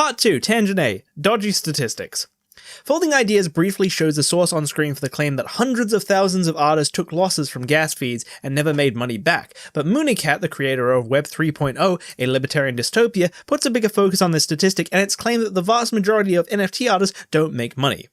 Part 2, Tangent A, Dodgy Statistics. Folding Ideas briefly shows the source on screen for the claim that hundreds of thousands of artists took losses from gas fees and never made money back, but Mooneycat, the creator of Web 3.0, a libertarian dystopia, puts a bigger focus on this statistic and its claim that the vast majority of NFT artists don't make money.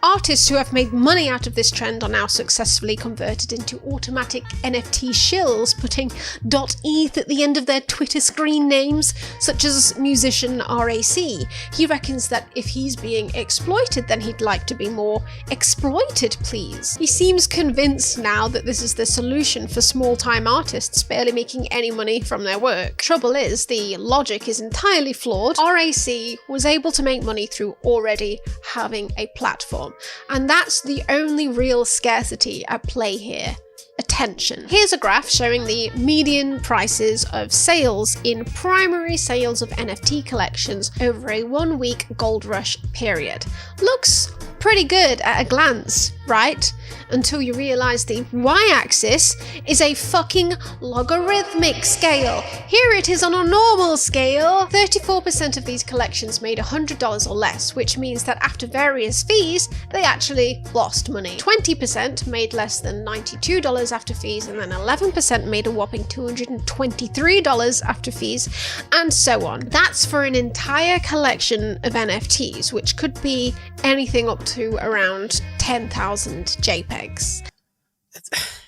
Artists who have made money out of this trend are now successfully converted into automatic NFT shills, putting .eth at the end of their Twitter screen names, such as musician RAC. He reckons that if he's being exploited, then he'd like to be more exploited, please. He seems convinced now that this is the solution for small-time artists barely making any money from their work. Trouble is, the logic is entirely flawed. RAC was able to make money through already having a platform. And that's the only real scarcity at play here. Attention. Here's a graph showing the median prices of sales in primary sales of NFT collections over a 1-week gold rush period. Looks pretty good at a glance, right? Until you realise the y-axis is a fucking logarithmic scale. Here it is on a normal scale. 34% of these collections made $100 or less, which means that after various fees, they actually lost money. 20% made less than $92 after fees, and then 11% made a whopping $223 after fees, and so on. That's for an entire collection of NFTs, which could be anything up to around 10,000 JPEGs.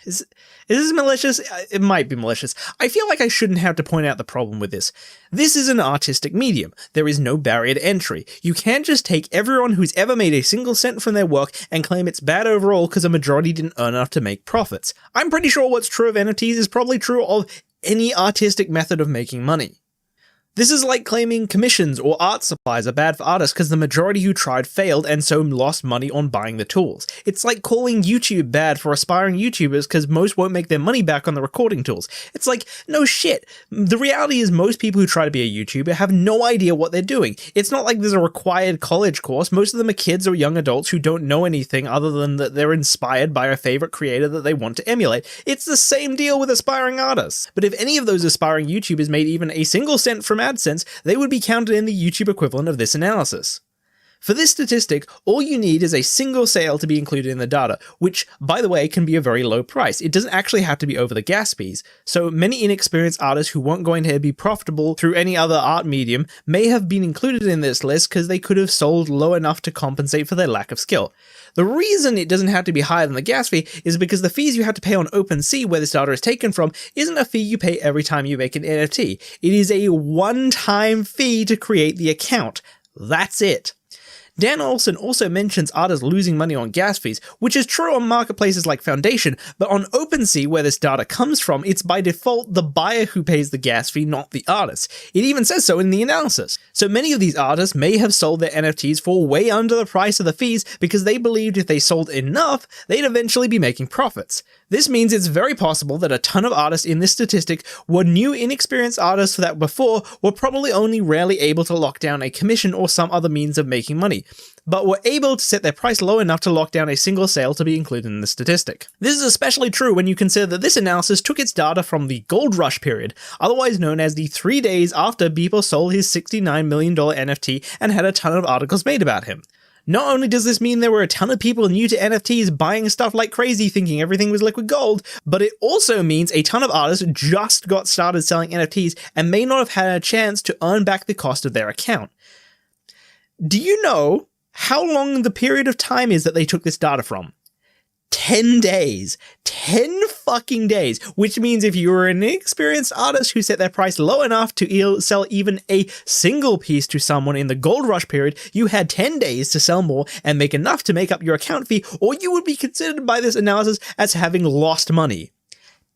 Is this malicious? It might be malicious. I feel like I shouldn't have to point out the problem with this. This is an artistic medium. There is no barrier to entry. You can't just take everyone who's ever made a single cent from their work and claim it's bad overall because a majority didn't earn enough to make profits. I'm pretty sure what's true of NFTs is probably true of any artistic method of making money. This is like claiming commissions or art supplies are bad for artists because the majority who tried failed and so lost money on buying the tools. It's like calling YouTube bad for aspiring YouTubers because most won't make their money back on the recording tools. It's like, no shit. The reality is most people who try to be a YouTuber have no idea what they're doing. It's not like there's a required college course. Most of them are kids or young adults who don't know anything other than that they're inspired by a favorite creator that they want to emulate. It's the same deal with aspiring artists. But if any of those aspiring YouTubers made even a single cent from AdSense, they would be counted in the YouTube equivalent of this analysis. For this statistic, all you need is a single sale to be included in the data, which, by the way, can be a very low price. It doesn't actually have to be over the gas fees, so many inexperienced artists who weren't going to be profitable through any other art medium may have been included in this list because they could have sold low enough to compensate for their lack of skill. The reason it doesn't have to be higher than the gas fee is because the fees you have to pay on OpenSea, where this data is taken from, isn't a fee you pay every time you make an NFT. It is a one-time fee to create the account. That's it. Dan Olson also mentions artists losing money on gas fees, which is true on marketplaces like Foundation, but on OpenSea, where this data comes from, it's by default the buyer who pays the gas fee, not the artist. It even says so in the analysis. So many of these artists may have sold their NFTs for way under the price of the fees because they believed if they sold enough, they'd eventually be making profits. This means it's very possible that a ton of artists in this statistic were new inexperienced artists that before were probably only rarely able to lock down a commission or some other means of making money, but were able to set their price low enough to lock down a single sale to be included in the statistic. This is especially true when you consider that this analysis took its data from the Gold Rush period, otherwise known as the 3 days after Beeple sold his $69 million NFT and had a ton of articles made about him. Not only does this mean there were a ton of people new to NFTs buying stuff like crazy thinking everything was liquid gold, but it also means a ton of artists just got started selling NFTs and may not have had a chance to earn back the cost of their account. Do you know how long the period of time is that they took this data from? 10 days. 10 fucking days. Which means if you were an inexperienced artist who set their price low enough to sell even a single piece to someone in the Gold Rush period, you had 10 days to sell more and make enough to make up your account fee, or you would be considered by this analysis as having lost money.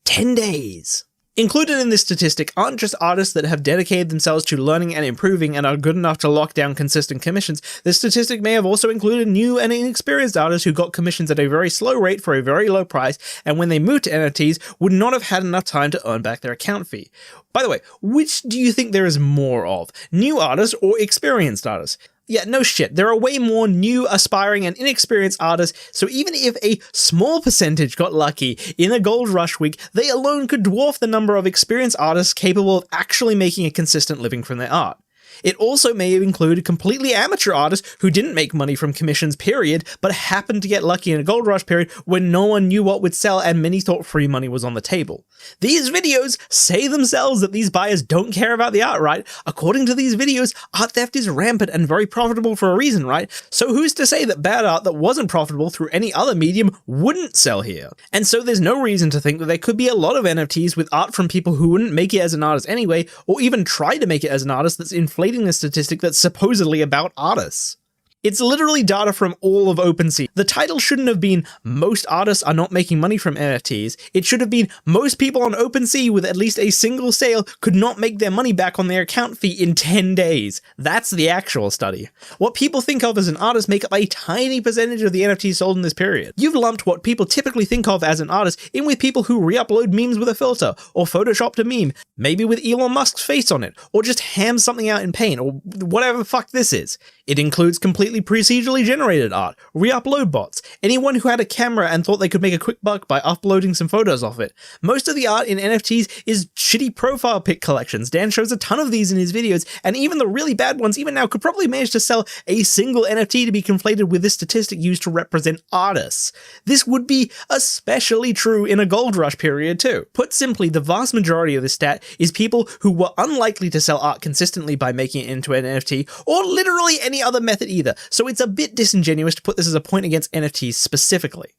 10 days. Included in this statistic aren't just artists that have dedicated themselves to learning and improving and are good enough to lock down consistent commissions. This statistic may have also included new and inexperienced artists who got commissions at a very slow rate for a very low price, and when they moved to NFTs would not have had enough time to earn back their account fee. By the way, which do you think there is more of? New artists or experienced artists? Yeah, no shit. There are way more new, aspiring, and inexperienced artists, so even if a small percentage got lucky in a Gold Rush week, they alone could dwarf the number of experienced artists capable of actually making a consistent living from their art. It also may have included completely amateur artists who didn't make money from commissions, period, but happened to get lucky in a gold rush period when no one knew what would sell and many thought free money was on the table. These videos say themselves that these buyers don't care about the art, right? According to these videos, art theft is rampant and very profitable for a reason, right? So who's to say that bad art that wasn't profitable through any other medium wouldn't sell here? And so there's no reason to think that there could be a lot of NFTs with art from people who wouldn't make it as an artist anyway, or even try to make it as an artist that's inflating the statistic that's supposedly about artists. It's literally data from all of OpenSea. The title shouldn't have been "Most artists are not making money from NFTs." It should have been "Most people on OpenSea with at least a single sale could not make their money back on their account fee in 10 days. That's the actual study. What people think of as an artist make up a tiny percentage of the NFTs sold in this period. You've lumped what people typically think of as an artist in with people who re-upload memes with a filter, or photoshopped a meme, maybe with Elon Musk's face on it, or just ham something out in Paint, or whatever the fuck this is. It includes completely procedurally generated art, re-upload bots, anyone who had a camera and thought they could make a quick buck by uploading some photos off it. Most of the art in NFTs is shitty profile pic collections. Dan shows a ton of these in his videos, and even the really bad ones even now could probably manage to sell a single NFT to be conflated with this statistic used to represent artists. This would be especially true in a gold rush period too. Put simply, the vast majority of this stat is people who were unlikely to sell art consistently by making it into an NFT, or literally any other method either, so it's a bit disingenuous to put this as a point against NFTs specifically.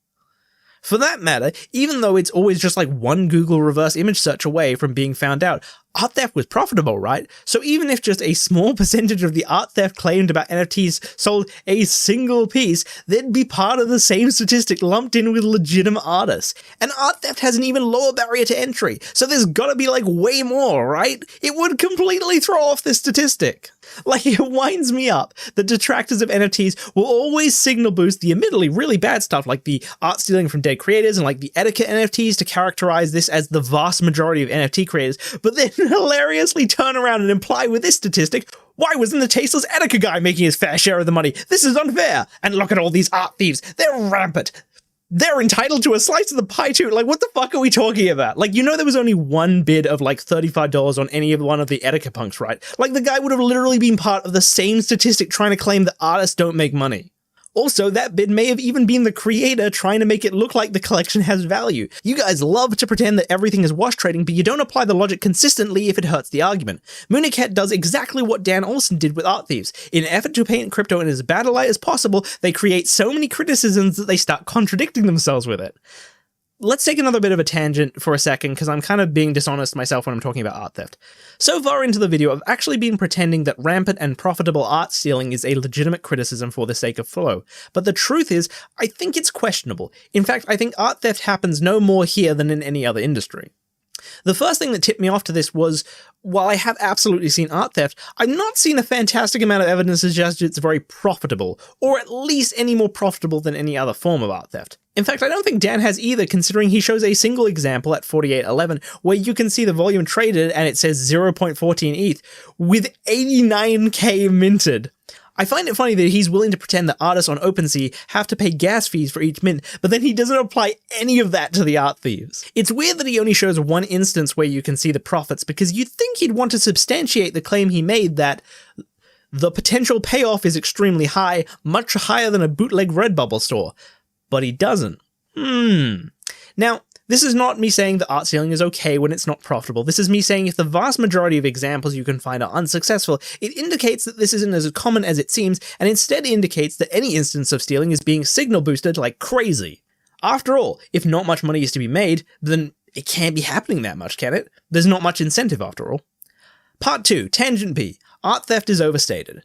For that matter, even though it's always just like one Google reverse image search away from being found out, art theft was profitable, right? So even if just a small percentage of the art theft claimed about NFTs sold a single piece, they'd be part of the same statistic lumped in with legitimate artists. And art theft has an even lower barrier to entry, so there's gotta be like way more, right? It would completely throw off this statistic. Like, it winds me up that detractors of NFTs will always signal boost the admittedly really bad stuff like the art stealing from dead creators and like the etiquette NFTs to characterize this as the vast majority of NFT creators, but then hilariously turn around and imply with this statistic, why wasn't the tasteless etiquette guy making his fair share of the money? This is unfair. And look at all these art thieves. They're rampant. They're entitled to a slice of the pie too. Like, what the fuck are we talking about? Like, you know there was only one bid of like $35 on any of one of the etiquette punks, right? Like, the guy would have literally been part of the same statistic trying to claim that artists don't make money. Also, that bid may have even been the creator trying to make it look like the collection has value. You guys love to pretend that everything is wash trading, but you don't apply the logic consistently if it hurts the argument. Moonicat does exactly what Dan Olsen did with art thieves. In an effort to paint crypto in as bad a light as possible, they create so many criticisms that they start contradicting themselves with it. Let's take another bit of a tangent for a second, because I'm kind of being dishonest myself when I'm talking about art theft. So far into the video, I've actually been pretending that rampant and profitable art stealing is a legitimate criticism for the sake of flow. But the truth is, I think it's questionable. In fact, I think art theft happens no more here than in any other industry. The first thing that tipped me off to this was, while I have absolutely seen art theft, I've not seen a fantastic amount of evidence to suggest it's very profitable, or at least any more profitable than any other form of art theft. In fact, I don't think Dan has either, considering he shows a single example at 4811 where you can see the volume traded and it says 0.14 ETH with 89k minted. I find it funny that he's willing to pretend that artists on OpenSea have to pay gas fees for each mint, but then he doesn't apply any of that to the art thieves. It's weird that he only shows one instance where you can see the profits, because you'd think he'd want to substantiate the claim he made that the potential payoff is extremely high, much higher than a bootleg Redbubble store. But he doesn't. Now, this is not me saying that art stealing is okay when it's not profitable. This is me saying if the vast majority of examples you can find are unsuccessful, it indicates that this isn't as common as it seems, and instead indicates that any instance of stealing is being signal boosted like crazy. After all, if not much money is to be made, then it can't be happening that much, can it? There's not much incentive after all. Part 2, Tangent B. Art theft is overstated.